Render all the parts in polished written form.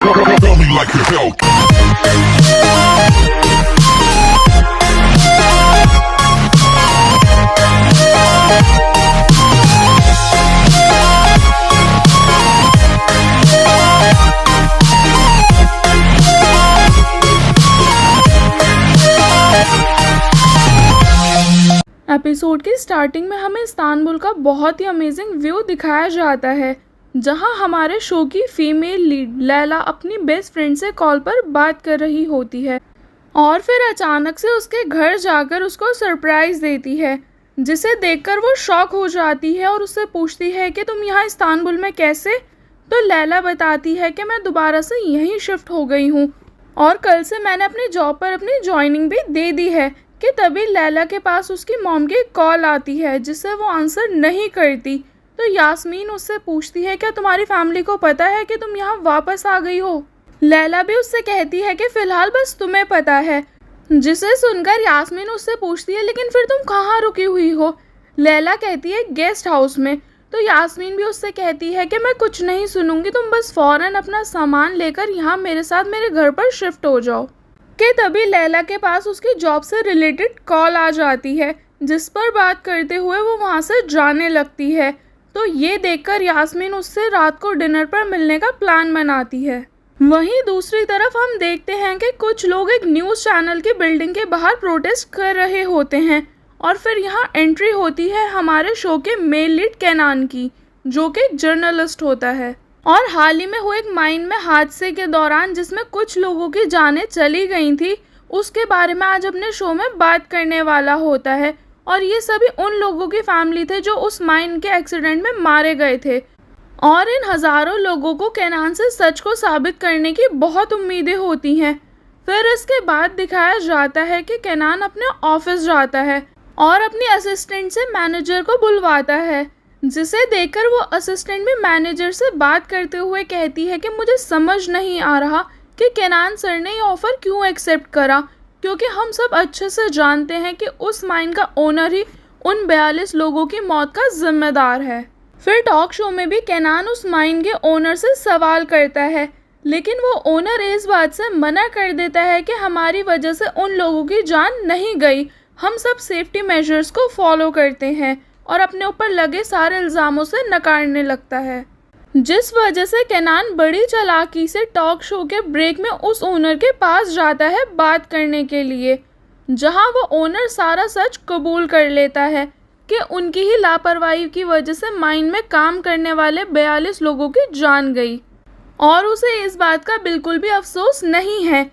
Tell me like you help. Episode की starting में हमें इस्तांबुल का बहुत ही अमेजिंग व्यू दिखाया जाता है, जहां हमारे शो की फीमेल लीड लैला अपनी बेस्ट फ्रेंड से कॉल पर बात कर रही होती है और फिर अचानक से उसके घर जाकर उसको सरप्राइज़ देती है, जिसे देखकर वो शॉक हो जाती है और उससे पूछती है कि तुम यहाँ इस्तांबुल में कैसे। तो लैला बताती है कि मैं दोबारा से यहीं शिफ्ट हो गई हूँ और कल से मैंने अपनी जॉब पर अपनी जॉइनिंग भी दे दी है। कि तभी लैला के पास उसकी मॉम की कॉल आती है, जिसे वो आंसर नहीं करती। तो यास्मीन उससे पूछती है क्या तुम्हारी फैमिली को पता है कि तुम यहाँ वापस आ गई हो। लैला भी उससे कहती है कि फ़िलहाल बस तुम्हें पता है, जिसे सुनकर यास्मीन उससे पूछती है लेकिन फिर तुम कहाँ रुकी हुई हो। लैला कहती है गेस्ट हाउस में। तो यास्मीन भी उससे कहती है कि मैं कुछ नहीं सुनूंगी, तुम बस फ़ौरन अपना सामान लेकर यहाँ मेरे साथ मेरे घर पर शिफ्ट हो जाओ। कि तभी लैला के पास उसकी जॉब से रिलेटेड कॉल आ जाती है, जिस पर बात करते हुए वो वहाँ से जाने लगती है। तो ये देखकर यास्मीन उससे रात को डिनर पर मिलने का प्लान बनाती है। वहीं दूसरी तरफ हम देखते हैं कि कुछ लोग एक न्यूज़ चैनल की बिल्डिंग के बाहर प्रोटेस्ट कर रहे होते हैं और फिर यहाँ एंट्री होती है हमारे शो के मेल लीड केनान की, जो कि एक जर्नलिस्ट होता है। और हाल ही में हुए एक माइन में हादसे के दौरान जिसमें कुछ लोगों की जानें चली गई थी, उसके बारे में आज अपने शो में बात करने वाला होता है। और ये सभी उन लोगों की फैमिली थे जो उस माइन के एक्सीडेंट में मारे गए थे और इन हज़ारों लोगों को केनान से सच को साबित करने की बहुत उम्मीदें होती हैं। फिर इसके बाद दिखाया जाता है कि केनान अपने ऑफिस जाता है और अपनी असिस्टेंट से मैनेजर को बुलवाता है, जिसे देखकर वो असिस्टेंट भी मैनेजर से बात करते हुए कहती है कि मुझे समझ नहीं आ रहा कि केनान सर ने ये ऑफ़र क्यों एक्सेप्ट करा, क्योंकि हम सब अच्छे से जानते हैं कि उस माइन का ओनर ही उन 42 लोगों की मौत का जिम्मेदार है। फिर टॉक शो में भी केनान उस माइन के ओनर से सवाल करता है, लेकिन वो ओनर इस बात से मना कर देता है कि हमारी वजह से उन लोगों की जान नहीं गई, हम सब सेफ्टी मेजर्स को फॉलो करते हैं और अपने ऊपर लगे सारे इल्ज़ामों से नकारने लगता है। जिस वजह से केनान बड़ी चालाकी से टॉक शो के ब्रेक में उस ओनर के पास जाता है बात करने के लिए, जहां वो ओनर सारा सच कबूल कर लेता है कि उनकी ही लापरवाही की वजह से माइन में काम करने वाले 42 लोगों की जान गई। और उसे इस बात का बिल्कुल भी अफसोस नहीं है,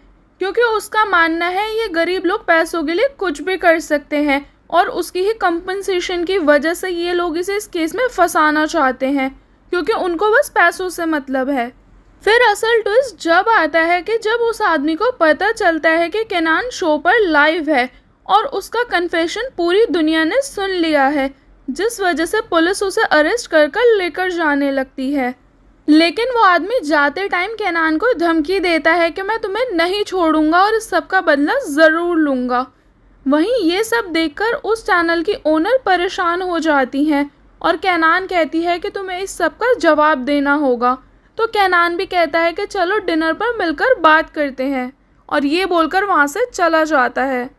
क्योंकि उसका मानना है ये गरीब लोग पैसों के लिए कुछ भी कर सकते हैं और उसकी ही कंपनसेशन की वजह से ये लोग इसे इस केस में फंसाना चाहते हैं, क्योंकि उनको बस पैसों से मतलब है। फिर असल ट्विस्ट जब आता है कि जब उस आदमी को पता चलता है कि केनान शो पर लाइव है और उसका कन्फेशन पूरी दुनिया ने सुन लिया है, जिस वजह से पुलिस उसे अरेस्ट कर लेकर जाने लगती है। लेकिन वो आदमी जाते टाइम केनान को धमकी देता है कि मैं तुम्हें नहीं छोड़ूंगा और इस सब का बदला ज़रूर लूँगा। वहीं ये सब देखकर उस चैनल की ओनर परेशान हो जाती हैं और केनान कहती है कि तुम्हें इस सब का जवाब देना होगा। तो केनान भी कहता है कि चलो डिनर पर मिलकर बात करते हैं, और ये बोलकर वहाँ से चला जाता है।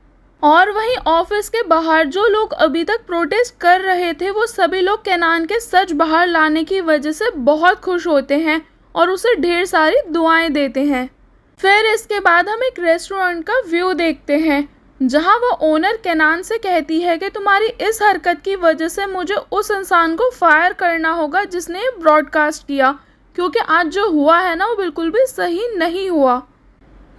और वहीं ऑफिस के बाहर जो लोग अभी तक प्रोटेस्ट कर रहे थे, वो सभी लोग केनान के सच बाहर लाने की वजह से बहुत खुश होते हैं और उसे ढेर सारी दुआएं देते हैं। फिर इसके बाद हम एक रेस्टोरेंट का व्यू देखते हैं, जहां वो ओनर केनान से कहती है कि तुम्हारी इस हरकत की वजह से मुझे उस इंसान को फायर करना होगा जिसने ये ब्रॉडकास्ट किया, क्योंकि आज जो हुआ है ना वो बिल्कुल भी सही नहीं हुआ।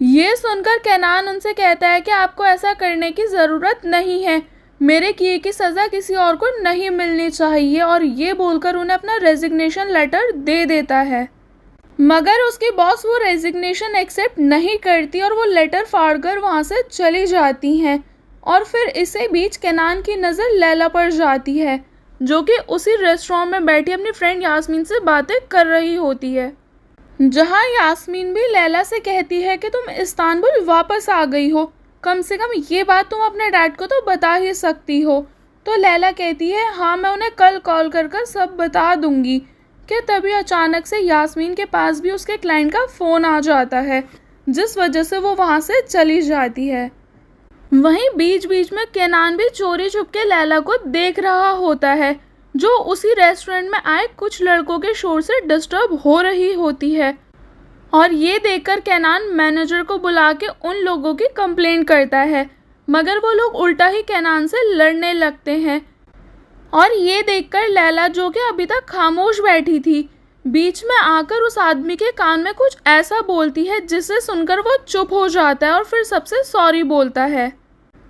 ये सुनकर केनान उनसे कहता है कि आपको ऐसा करने की ज़रूरत नहीं है, मेरे किए की सज़ा किसी और को नहीं मिलनी चाहिए, और ये बोलकर उन्हें अपना रेजिग्नेशन लेटर दे देता है। मगर उसकी बॉस वो रेजिग्नेशन एक्सेप्ट नहीं करती और वो लेटर फाड़कर वहाँ से चली जाती हैं। और फिर इसी बीच केनान की नज़र लैला पर जाती है, जो कि उसी रेस्टोरेंट में बैठी अपनी फ्रेंड यास्मीन से बातें कर रही होती है, जहाँ यास्मीन भी लैला से कहती है कि तुम इस्तांबुल वापस आ गई हो, कम से कम ये बात तुम अपने डैड को तो बता ही सकती हो। तो लैला कहती है हाँ, मैं उन्हें कल कॉल कर सब बता दूंगी, कि तभी अचानक से यास्मीन के पास भी उसके क्लाइंट का फ़ोन आ जाता है, जिस वजह से वो वहाँ से चली जाती है। वहीं बीच बीच में केनान भी चोरी छुपके लैला को देख रहा होता है, जो उसी रेस्टोरेंट में आए कुछ लड़कों के शोर से डिस्टर्ब हो रही होती है। और ये देखकर केनान मैनेजर को बुला के उन लोगों की कंप्लेंट करता है, मगर वो लोग उल्टा ही केनान से लड़ने लगते हैं। और ये देखकर लैला, जो कि अभी तक खामोश बैठी थी, बीच में आकर उस आदमी के कान में कुछ ऐसा बोलती है जिसे सुनकर वो चुप हो जाता है और फिर सबसे सॉरी बोलता है।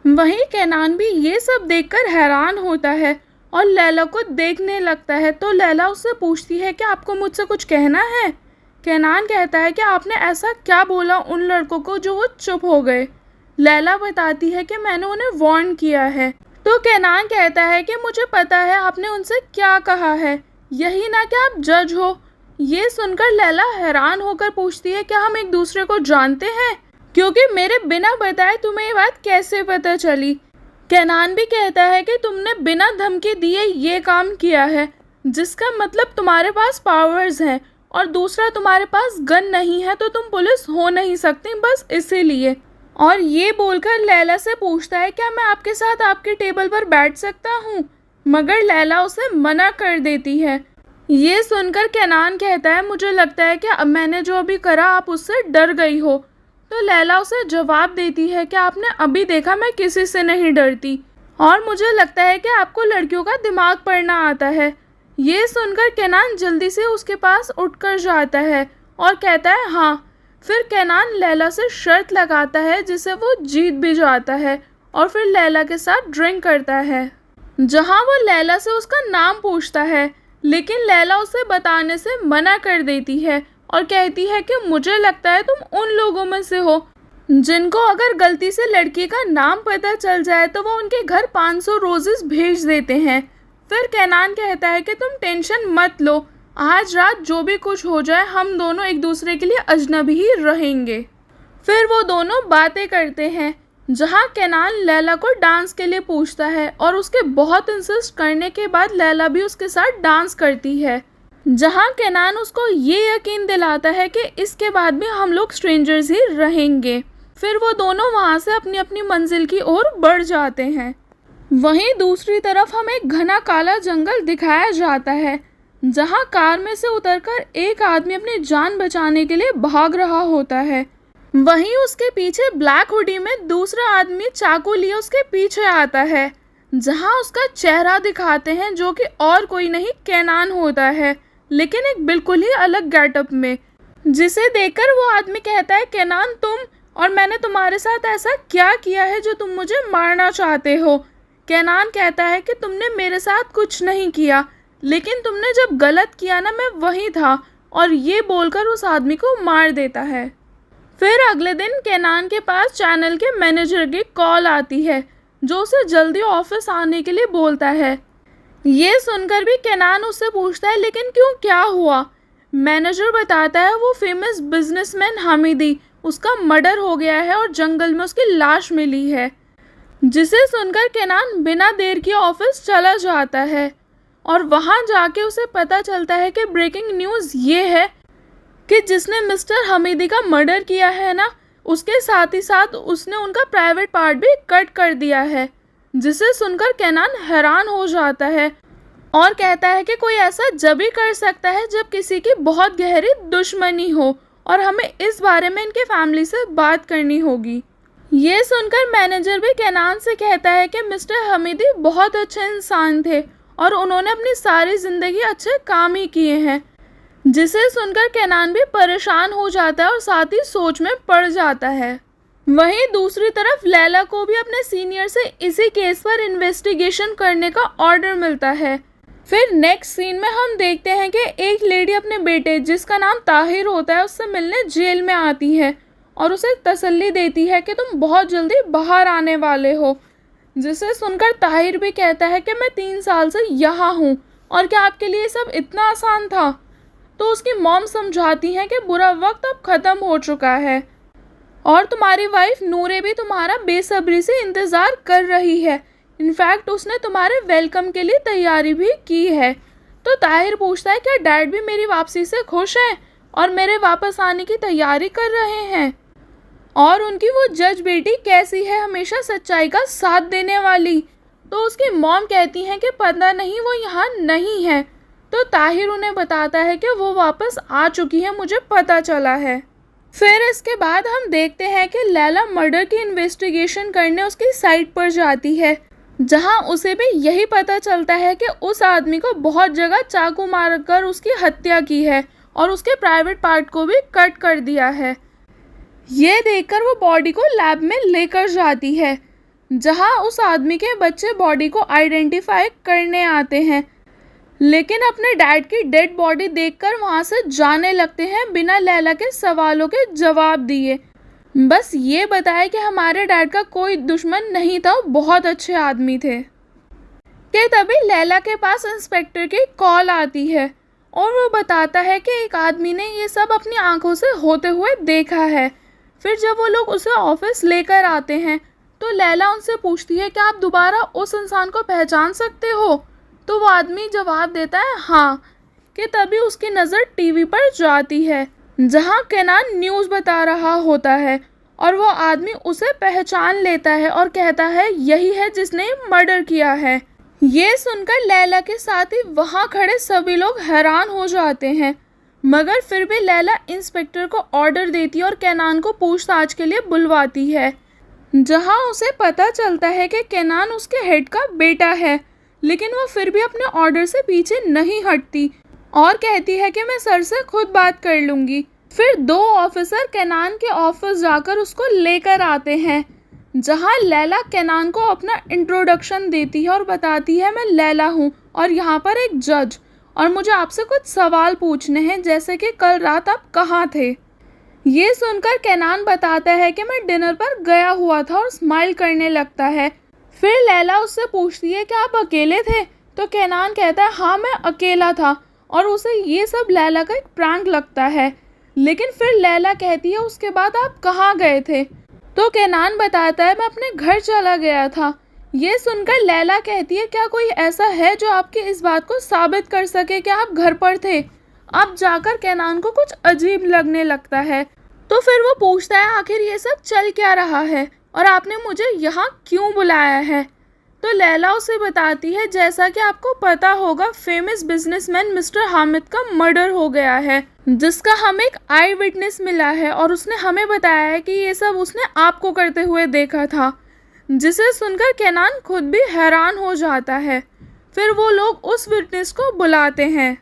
वहीं केनान भी ये सब देखकर हैरान होता है और लैला को देखने लगता है। तो लैला उससे पूछती है कि आपको मुझसे कुछ कहना है। केनान कहता है कि आपने ऐसा क्या बोला उन लड़कों को जो वो चुप हो गए। लैला बताती है कि मैंने उन्हें वार्न किया है। तो केनान कहता है कि मुझे पता है आपने उनसे क्या कहा है, यही ना कि आप जज हो। ये सुनकर लैला हैरान होकर पूछती है क्या हम एक दूसरे को जानते हैं, क्योंकि मेरे बिना बताए तुम्हें ये बात कैसे पता चली। केनान भी कहता है कि तुमने बिना धमकी दिए ये काम किया है, जिसका मतलब तुम्हारे पास पावर्स हैं, और दूसरा तुम्हारे पास गन नहीं है तो तुम पुलिस हो नहीं सकती, बस इसीलिए। और ये बोलकर लैला से पूछता है क्या मैं आपके साथ आपके टेबल पर बैठ सकता हूँ, मगर लैला उसे मना कर देती है। ये सुनकर केनान कहता है मुझे लगता है कि अब मैंने जो अभी करा आप उससे डर गई हो। तो लैला उसे जवाब देती है कि आपने अभी देखा मैं किसी से नहीं डरती, और मुझे लगता है कि आपको लड़कियों का दिमाग पढ़ना आता है। ये सुनकर केनान जल्दी से उसके पास उठकर जाता है और कहता है हाँ। फिर केनान लैला से शर्त लगाता है जिसे वो जीत भी जाता है, और फिर लैला के साथ ड्रिंक करता है, जहाँ वो लैला से उसका नाम पूछता है, लेकिन लैला उसे बताने से मना कर देती है और कहती है कि मुझे लगता है तुम उन लोगों में से हो जिनको अगर गलती से लड़की का नाम पता चल जाए तो वो उनके घर 500 रोजेस भेज देते हैं। फिर केनान कहता है कि तुम टेंशन मत लो, आज रात जो भी कुछ हो जाए हम दोनों एक दूसरे के लिए अजनबी ही रहेंगे। फिर वो दोनों बातें करते हैं, जहाँ केनान लैला को डांस के लिए पूछता है और उसके बहुत इंसिस्ट करने के बाद लैला भी उसके साथ डांस करती है, जहाँ केनान उसको ये यकीन दिलाता है कि इसके बाद भी हम लोग स्ट्रेंजर्स ही रहेंगे। फिर वो दोनों वहाँ से अपनी अपनी मंजिल की ओर बढ़ जाते हैं। वहीं दूसरी तरफ हमें घना काला जंगल दिखाया जाता है, जहाँ कार में से उतरकर एक आदमी अपनी जान बचाने के लिए भाग रहा होता है। वहीं उसके पीछे ब्लैक हुडी में दूसरा आदमी चाकू लिए उसके पीछे आता है, जहाँ उसका चेहरा दिखाते हैं, जो कि और कोई नहीं केनान होता है, लेकिन एक बिल्कुल ही अलग गेटअप में। जिसे देखकर वो आदमी कहता है केनान तुम, और मैंने तुम्हारे साथ ऐसा क्या किया है जो तुम मुझे मारना चाहते हो। केनान कहता है कि तुमने मेरे साथ कुछ नहीं किया, लेकिन तुमने जब गलत किया ना मैं वहीं था, और ये बोलकर उस आदमी को मार देता है। फिर अगले दिन केनान के पास चैनल के मैनेजर की कॉल आती है, जो उसे जल्दी ऑफिस आने के लिए बोलता है। ये सुनकर भी केनान उससे पूछता है लेकिन क्यों, क्या हुआ। मैनेजर बताता है वो फेमस बिजनेसमैन हमीदी, उसका मर्डर हो गया है और जंगल में उसकी लाश मिली है। जिसे सुनकर केनान बिना देर के ऑफिस चला जाता है, और वहाँ जाके उसे पता चलता है कि ब्रेकिंग न्यूज़ ये है कि जिसने मिस्टर हमीदी का मर्डर किया है ना, उसके साथ ही साथ उसने उनका प्राइवेट पार्ट भी कट कर दिया है। जिसे सुनकर केनान हैरान हो जाता है और कहता है कि कोई ऐसा जब ही कर सकता है जब किसी की बहुत गहरी दुश्मनी हो, और हमें इस बारे में इनके फैमिली से बात करनी होगी। ये सुनकर मैनेजर भी केनान से कहता है कि मिस्टर हमीदी बहुत अच्छे इंसान थे और उन्होंने अपनी सारी ज़िंदगी अच्छे काम ही किए हैं। जिसे सुनकर केनान भी परेशान हो जाता है और साथ ही सोच में पड़ जाता है। वहीं दूसरी तरफ लैला को भी अपने सीनियर से इसी केस पर इन्वेस्टिगेशन करने का ऑर्डर मिलता है। फिर नेक्स्ट सीन में हम देखते हैं कि एक लेडी अपने बेटे, जिसका नाम ताहिर होता है, उससे मिलने जेल में आती है और उसे तसल्ली देती है कि तुम बहुत जल्दी बाहर आने वाले हो। जिसे सुनकर ताहिर भी कहता है कि मैं 3 साल से यहाँ हूँ और क्या आपके लिए सब इतना आसान था। तो उसकी मॉम समझाती है कि बुरा वक्त अब ख़त्म हो चुका है और तुम्हारी वाइफ नूरे भी तुम्हारा बेसब्री से इंतज़ार कर रही है। इनफैक्ट उसने तुम्हारे वेलकम के लिए तैयारी भी की है। तो तो ताहिर पूछता है क्या डैड भी मेरी वापसी से खुश हैं और मेरे वापस आने की तैयारी कर रहे हैं, और उनकी वो जज बेटी कैसी है, हमेशा सच्चाई का साथ देने वाली। तो उसकी मॉम कहती हैं कि पता नहीं वो यहाँ नहीं है। तो ताहिर उन्हें बताता है कि वो वापस आ चुकी है, मुझे पता चला है। फिर इसके बाद हम देखते हैं कि लैला मर्डर की इन्वेस्टिगेशन करने उसकी साइट पर जाती है, जहां उसे भी यही पता चलता है कि उस आदमी को बहुत जगह चाकू मारकर उसकी हत्या की है और उसके प्राइवेट पार्ट को भी कट कर दिया है। ये देखकर वो बॉडी को लैब में लेकर जाती है, जहां उस आदमी के बच्चे बॉडी को आइडेंटिफाई करने आते हैं, लेकिन अपने डैड की डेड बॉडी देखकर वहां से जाने लगते हैं बिना लैला के सवालों के जवाब दिए। बस ये बताया कि हमारे डैड का कोई दुश्मन नहीं था, वो बहुत अच्छे आदमी थे। कि तभी लैला के पास इंस्पेक्टर की कॉल आती है और वो बताता है कि एक आदमी ने ये सब अपनी आंखों से होते हुए देखा है। फिर जब वो लोग उसे ऑफिस लेकर आते हैं तो लैला उनसे पूछती है कि आप दोबारा उस इंसान को पहचान सकते हो। तो वो आदमी जवाब देता है हाँ। कि तभी उसकी नज़र टीवी पर जाती है, जहां केनान न्यूज़ बता रहा होता है, और वो आदमी उसे पहचान लेता है और कहता है यही है जिसने मर्डर किया है। ये सुनकर लैला के साथ ही वहाँ खड़े सभी लोग हैरान हो जाते हैं, मगर फिर भी लैला इंस्पेक्टर को ऑर्डर देती है और केनान को पूछताछ के लिए बुलवाती है, जहां उसे पता चलता है कि केनान उसके हेड का बेटा है। लेकिन वो फिर भी अपने ऑर्डर से पीछे नहीं हटती और कहती है कि मैं सर से खुद बात कर लूँगी। फिर 2 ऑफिसर केनान के ऑफिस जाकर उसको लेकर आते हैं, जहां लैला केनान को अपना इंट्रोडक्शन देती है और बताती है मैं लैला हूँ और यहाँ पर एक जज, और मुझे आपसे कुछ सवाल पूछने हैं, जैसे कि कल रात आप कहाँ थे। ये सुनकर केनान बताता है कि मैं डिनर पर गया हुआ था और स्माइल करने लगता है। फिर लैला उससे पूछती है कि आप अकेले थे। तो केनान कहता है हाँ मैं अकेला था, और उसे ये सब लैला का एक प्रैंक लगता है। लेकिन फिर लैला कहती है उसके बाद आप कहाँ गए थे। तो केनान बताता है मैं अपने घर चला गया था। ये सुनकर लैला कहती है क्या कोई ऐसा है जो आपकी इस बात को साबित कर सके कि आप घर पर थे। अब जाकर केनान को कुछ अजीब लगने लगता है। तो फिर वो पूछता है आखिर ये सब चल क्या रहा है और आपने मुझे यहाँ क्यों बुलाया है। तो लैला उसे बताती है जैसा कि आपको पता होगा फेमस बिजनेसमैन मिस्टर हामिद का मर्डर हो गया है, जिसका हमें एक आई विटनेस मिला है और उसने हमें बताया है कि ये सब उसने आपको करते हुए देखा था। जिसे सुनकर केनान खुद भी हैरान हो जाता है। फिर वो लोग उस विटनेस को बुलाते हैं,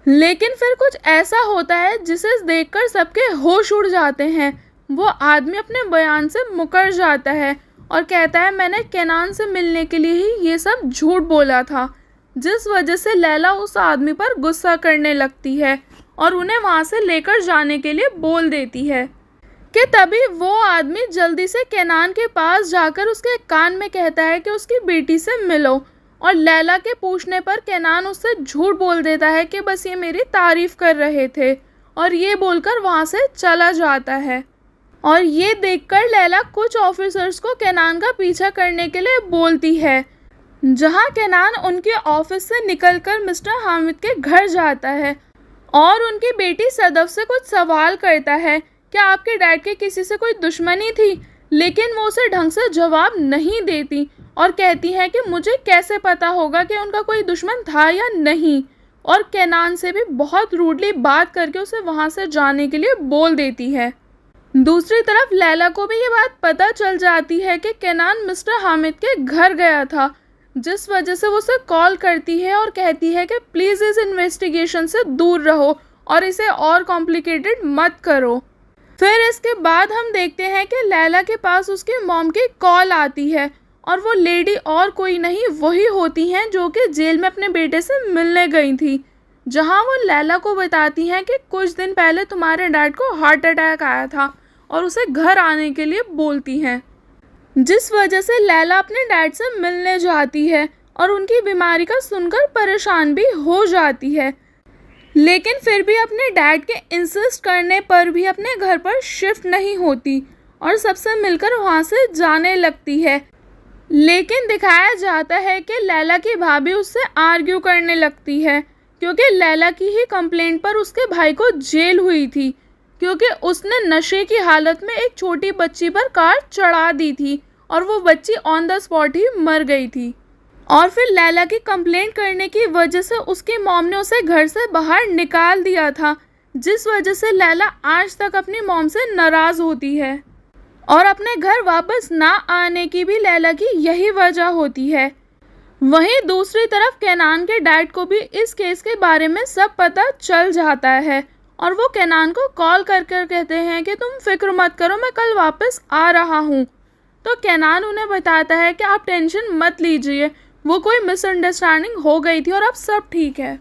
लेकिन फिर कुछ ऐसा होता है जिसे देखकर सबके होश उड़ जाते हैं। वो आदमी अपने बयान से मुकर जाता है और कहता है मैंने केनान से मिलने के लिए ही ये सब झूठ बोला था, जिस वजह से लैला उस आदमी पर गुस्सा करने लगती है और उन्हें वहाँ से लेकर जाने के लिए बोल देती है। कि तभी वो आदमी जल्दी से केनान के पास जाकर उसके कान में कहता है कि उसकी बेटी से मिलो, और लैला के पूछने पर केनान उससे झूठ बोल देता है कि बस ये मेरी तारीफ कर रहे थे, और ये बोलकर वहाँ से चला जाता है। और ये देखकर लैला कुछ ऑफिसर्स को केनान का पीछा करने के लिए बोलती है, जहाँ केनान उनके ऑफिस से निकलकर मिस्टर हामिद के घर जाता है और उनकी बेटी सदफ से कुछ सवाल करता है क्या आपके डैड के किसी से कोई दुश्मनी थी, लेकिन वो उसे ढंग से जवाब नहीं देती और कहती है कि मुझे कैसे पता होगा कि उनका कोई दुश्मन था या नहीं, और केनान से भी बहुत रूडली बात करके उसे वहाँ से जाने के लिए बोल देती है। दूसरी तरफ लैला को भी ये बात पता चल जाती है कि केनान मिस्टर हामिद के घर गया था, जिस वजह से वो उसे कॉल करती है और कहती है कि प्लीज़ इस इन्वेस्टिगेशन से दूर रहो और इसे और कॉम्प्लिकेटेड मत करो। फिर इसके बाद हम देखते हैं कि लैला के पास उसकी मॉम की कॉल आती है, और वो लेडी और कोई नहीं वही होती हैं जो कि जेल में अपने बेटे से मिलने गई थी, जहां वो लैला को बताती हैं कि कुछ दिन पहले तुम्हारे डैड को हार्ट अटैक आया था और उसे घर आने के लिए बोलती हैं, जिस वजह से लैला अपने डैड से मिलने जाती है और उनकी बीमारी का सुनकर परेशान भी हो जाती है, लेकिन फिर भी अपने डैड के इंसिस्ट करने पर भी अपने घर पर शिफ्ट नहीं होती और सबसे मिलकर वहाँ से जाने लगती है। लेकिन दिखाया जाता है कि लैला की भाभी उससे आर्ग्यू करने लगती है क्योंकि लैला की ही कंप्लेंट पर उसके भाई को जेल हुई थी, क्योंकि उसने नशे की हालत में एक छोटी बच्ची पर कार चढ़ा दी थी और वो बच्ची ऑन द स्पॉट ही मर गई थी। और फिर लैला की कंप्लेंट करने की वजह से उसकी मॉम ने उसे घर से बाहर निकाल दिया था, जिस वजह से लैला आज तक अपनी मॉम से नाराज़ होती है। और अपने घर वापस ना आने की भी लैला की यही वजह होती है। वहीं दूसरी तरफ केनान के डैड को भी इस केस के बारे में सब पता चल जाता है और वो केनान को कॉल कर कर कहते हैं कि तुम फिक्र मत करो, मैं कल वापस आ रहा हूँ। तो केनान उन्हें बताता है कि आप टेंशन मत लीजिए, वो कोई मिसअंडरस्टैंडिंग हो गई थी और अब सब ठीक है।